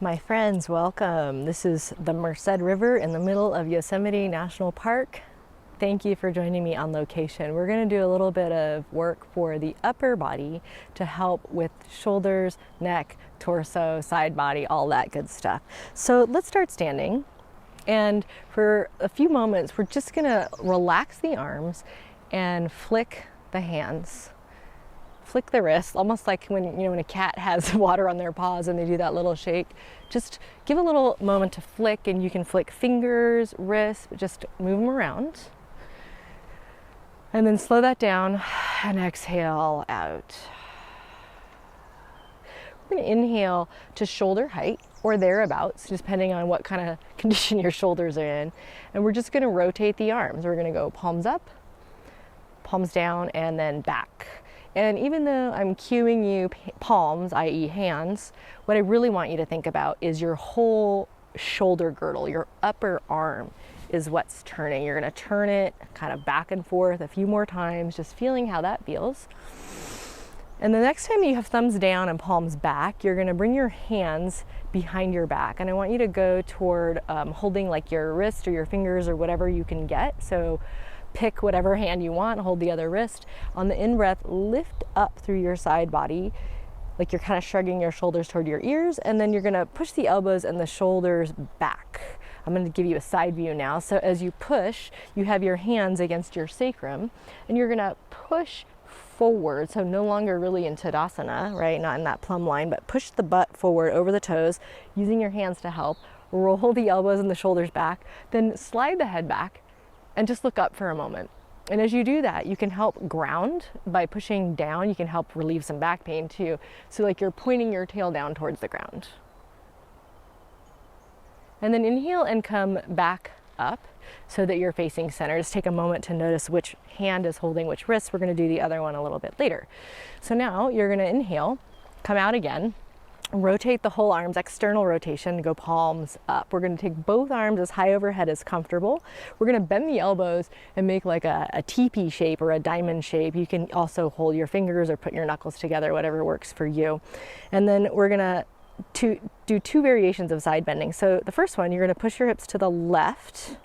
My friends, welcome. This is the Merced River in the middle of Yosemite National Park. Thank you for joining me on location. We're going to do a little bit of work for the upper body to help with shoulders, neck, torso, side body, all that good stuff. So let's start standing. And for a few moments, we're just going to relax the arms and flick the hands. Flick the wrists, almost like when a cat has water on their paws and they do that little shake. Just give a little moment to flick, and you can flick fingers, wrists, just move them around. And then slow that down and exhale out. We're going to inhale to shoulder height or thereabouts, depending on what kind of condition your shoulders are in. And we're just going to rotate the arms. We're going to go palms up, palms down, and then back. And even though I'm cueing you palms, i.e. hands, what I really want you to think about is your whole shoulder girdle, your upper arm is what's turning. You're gonna turn it kind of back and forth a few more times, just feeling how that feels. And the next time you have thumbs down and palms back, you're gonna bring your hands behind your back. And I want you to go toward holding like your wrist or your fingers or whatever you can get. So pick whatever hand you want, hold the other wrist. On the in-breath, lift up through your side body, like you're kind of shrugging your shoulders toward your ears, and then you're gonna push the elbows and the shoulders back. I'm gonna give you a side view now. So as you push, you have your hands against your sacrum, and you're gonna push forward, so no longer really in Tadasana, right? Not in that plumb line, but push the butt forward over the toes, using your hands to help. Roll the elbows and the shoulders back, then slide the head back, and just look up for a moment. And as you do that, you can help ground by pushing down. You can help relieve some back pain too. So like you're pointing your tail down towards the ground. And then inhale and come back up so that you're facing center. Just take a moment to notice which hand is holding which wrist. We're gonna do the other one a little bit later. So now you're gonna inhale, come out again, rotate the whole arms, external rotation, go palms up. We're going to take both arms as high overhead as comfortable. We're going to bend the elbows and make like a teepee shape or a diamond shape. You can also hold your fingers or put your knuckles together, whatever works for you. And then we're going to do two variations of side bending. So the first one, you're going to push your hips to the left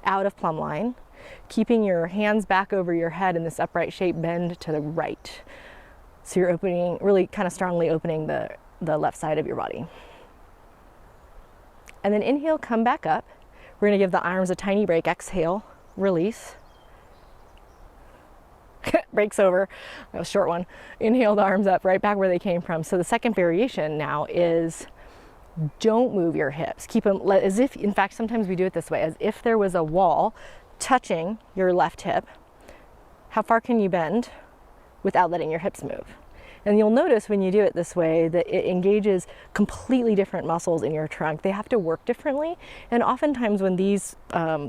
out of plumb line, keeping your hands back over your head in this upright shape, bend to the right. So you're opening, really kind of strongly opening the left side of your body. And then inhale, come back up. We're going to give the arms a tiny break. Exhale, release. Breaks over. That was a short one. Inhale the arms up right back where they came from. So the second variation now is don't move your hips. Keep them as if, in fact, sometimes we do it this way, as if there was a wall touching your left hip. How far can you bend without letting your hips move? And you'll notice when you do it this way that it engages completely different muscles in your trunk. They have to work differently. And oftentimes when these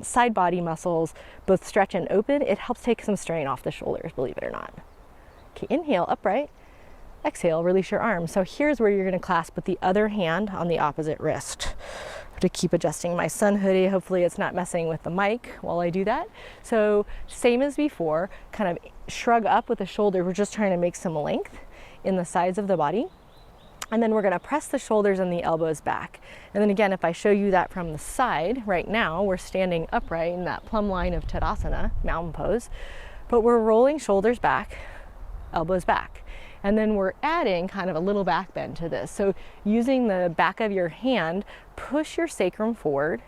side body muscles both stretch and open, it helps take some strain off the shoulders, believe it or not. Okay, inhale, upright. Exhale, release your arms. So here's where you're gonna clasp with the other hand on the opposite wrist. I have to keep adjusting my sun hoodie. Hopefully it's not messing with the mic while I do that. So same as before, kind of shrug up with the shoulder. We're just trying to make some length in the sides of the body. And then we're gonna press the shoulders and the elbows back. And then again, if I show you that from the side, right now, we're standing upright in that plumb line of Tadasana, mountain pose, but we're rolling shoulders back, elbows back. And then we're adding kind of a little back bend to this. So using the back of your hand, push your sacrum forward.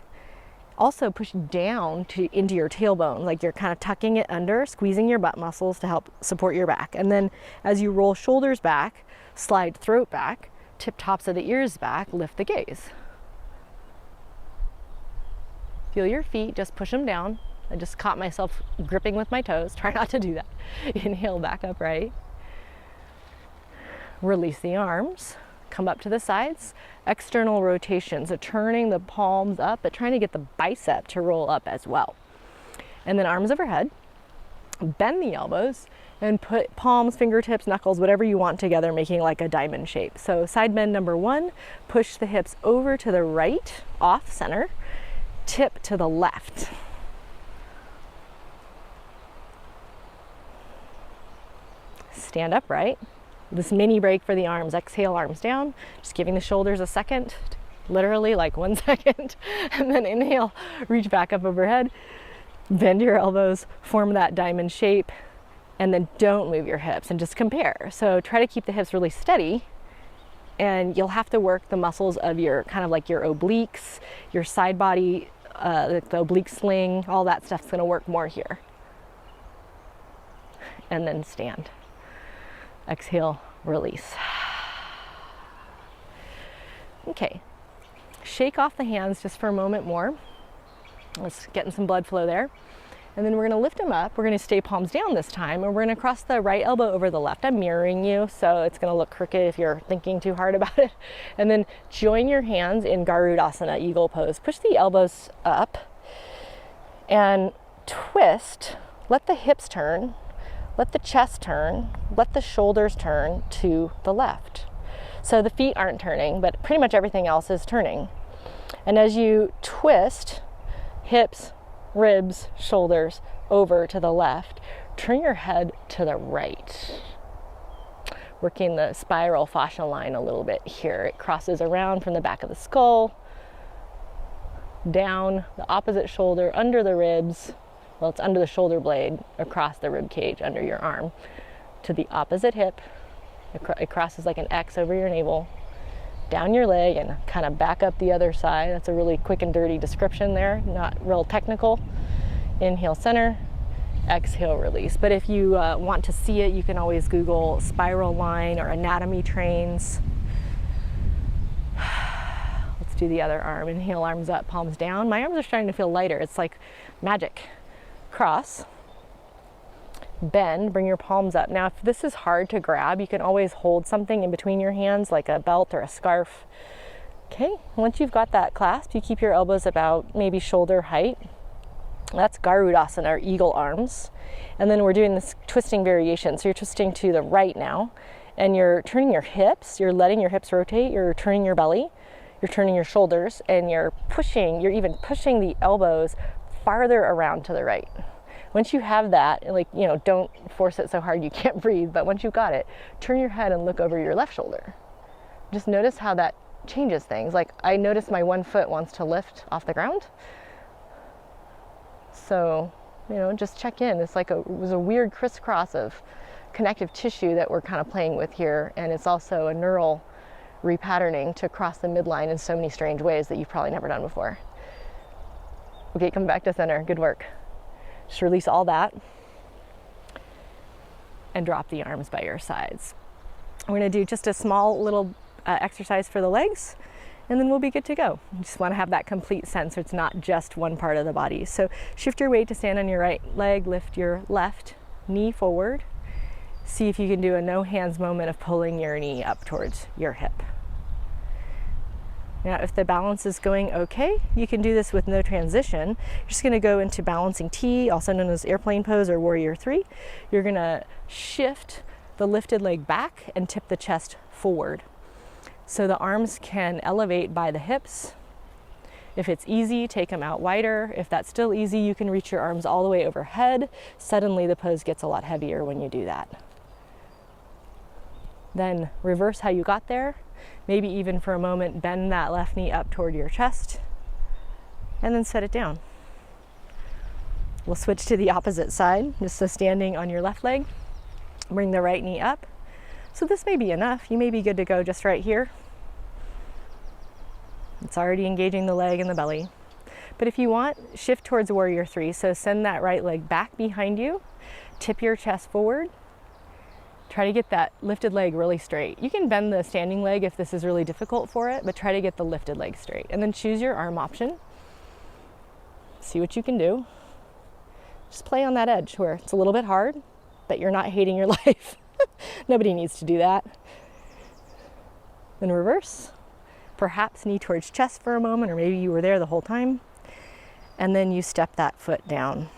Also push down into your tailbone, like you're kind of tucking it under, squeezing your butt muscles to help support your back. And then as you roll shoulders back, slide throat back, tip tops of the ears back, lift the gaze. Feel your feet, just push them down. I just caught myself gripping with my toes. Try not to do that. Inhale, back upright. Release the arms. Come up to the sides, external rotation, so turning the palms up, but trying to get the bicep to roll up as well. And then arms overhead, bend the elbows, and put palms, fingertips, knuckles, whatever you want together, making like a diamond shape. So side bend number one, push the hips over to the right, off center, tip to the left. Stand upright. This mini break for the arms. Exhale, arms down. Just giving the shoulders a second literally like 1 second, and then inhale, reach back up overhead, bend your elbows, form that diamond shape, and then don't move your hips and just compare. So try to keep the hips really steady, and you'll have to work the muscles of your kind of like your obliques, your side body, the oblique sling, all that stuff's gonna work more here. And then stand. Exhale, release. Okay, shake off the hands just for a moment more. Let's get in some blood flow there. And then we're gonna lift them up. We're gonna stay palms down this time, and we're gonna cross the right elbow over the left. I'm mirroring you, so it's gonna look crooked if you're thinking too hard about it. And then join your hands in Garudasana, eagle pose. Push the elbows up and twist. Let the hips turn, let the chest turn, let the shoulders turn to the left. So the feet aren't turning, but pretty much everything else is turning. And as you twist, hips, ribs, shoulders over to the left, turn your head to the right. Working the spiral fascia line a little bit here. It crosses around from the back of the skull, down the opposite shoulder, under the ribs, well, it's under the shoulder blade, across the rib cage, under your arm, to the opposite hip. It crosses like an X over your navel, down your leg, and kind of back up the other side. That's a really quick and dirty description there, not real technical. Inhale, center, exhale, release. But if you want to see it, you can always Google spiral line or anatomy trains. Let's do the other arm. Inhale, arms up, palms down. My arms are starting to feel lighter. It's like magic. Cross, bend, bring your palms up. Now, if this is hard to grab, you can always hold something in between your hands, like a belt or a scarf. Okay, once you've got that clasp, you keep your elbows about maybe shoulder height. That's Garudasana, or eagle arms. And then we're doing this twisting variation. So you're twisting to the right now, and you're turning your hips, you're letting your hips rotate, you're turning your belly, you're turning your shoulders, and you're even pushing the elbows farther around to the right. Once you have that, like, don't force it so hard you can't breathe, but once you've got it, turn your head and look over your left shoulder. Just notice how that changes things. Like, I notice my one foot wants to lift off the ground. So, just check in. It's like it was a weird crisscross of connective tissue that we're kind of playing with here, and it's also a neural repatterning to cross the midline in so many strange ways that you've probably never done before. Okay, come back to center. Good work. Just release all that and drop the arms by your sides. We're going to do just a small little exercise for the legs, and then we'll be good to go. You just want to have that complete sense so it's not just one part of the body. So shift your weight to stand on your right leg, lift your left knee forward. See if you can do a no hands moment of pulling your knee up towards your hip. Now, if the balance is going okay, you can do this with no transition. You're just going to go into balancing T, also known as airplane pose or warrior 3. You're going to shift the lifted leg back and tip the chest forward. So the arms can elevate by the hips. If it's easy, take them out wider. If that's still easy, you can reach your arms all the way overhead. Suddenly the pose gets a lot heavier when you do that. Then reverse how you got there. Maybe even for a moment, bend that left knee up toward your chest, and then set it down. We'll switch to the opposite side, just so standing on your left leg. Bring the right knee up. So this may be enough. You may be good to go just right here. It's already engaging the leg and the belly. But if you want, shift towards warrior 3. So send that right leg back behind you, tip your chest forward. Try to get that lifted leg really straight. You can bend the standing leg if this is really difficult for it, but try to get the lifted leg straight. And then choose your arm option. See what you can do. Just play on that edge where it's a little bit hard, but you're not hating your life. Nobody needs to do that. Then reverse. Perhaps knee towards chest for a moment, or maybe you were there the whole time. And then you step that foot down.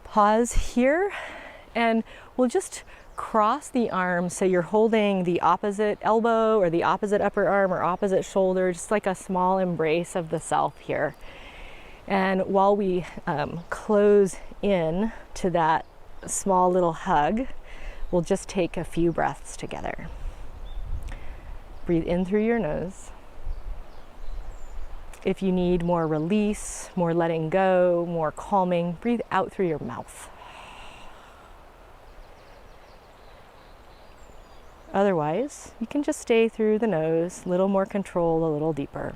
Pause here. And we'll just cross the arms so you're holding the opposite elbow or the opposite upper arm or opposite shoulder, just like a small embrace of the self here. And while we close in to that small little hug, we'll just take a few breaths together. Breathe in through your nose If you need more release, more letting go, more calming, breathe out through your mouth. Otherwise, you can just stay through the nose, a little more control, a little deeper.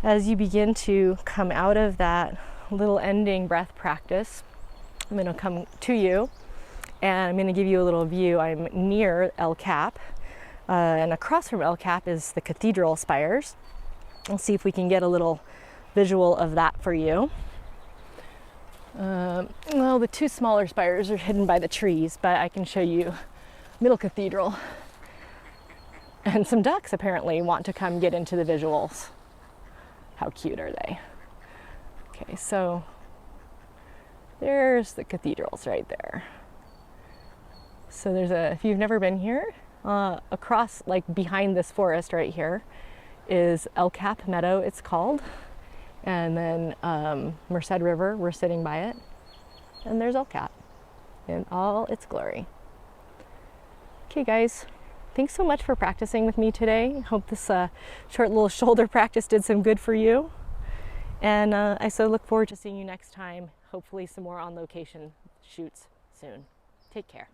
As you begin to come out of that little ending breath practice, I'm going to come to you and I'm going to give you a little view. I'm near El Cap, and across from El Cap is the cathedral spires. We'll see if we can get a little visual of that for you. Well, the two smaller spires are hidden by the trees, but I can show you Middle Cathedral. And some ducks apparently want to come get into the visuals. How cute are they? Okay, so there's the cathedrals right there. So there's if you've never been here, across, like behind this forest right here, is El Cap Meadow, it's called. And then Merced River, we're sitting by it. And there's El Cap in all its glory. Okay, guys. Thanks so much for practicing with me today. Hope this short little shoulder practice did some good for you. And I so look forward to seeing you next time. Hopefully some more on location shoots soon. Take care.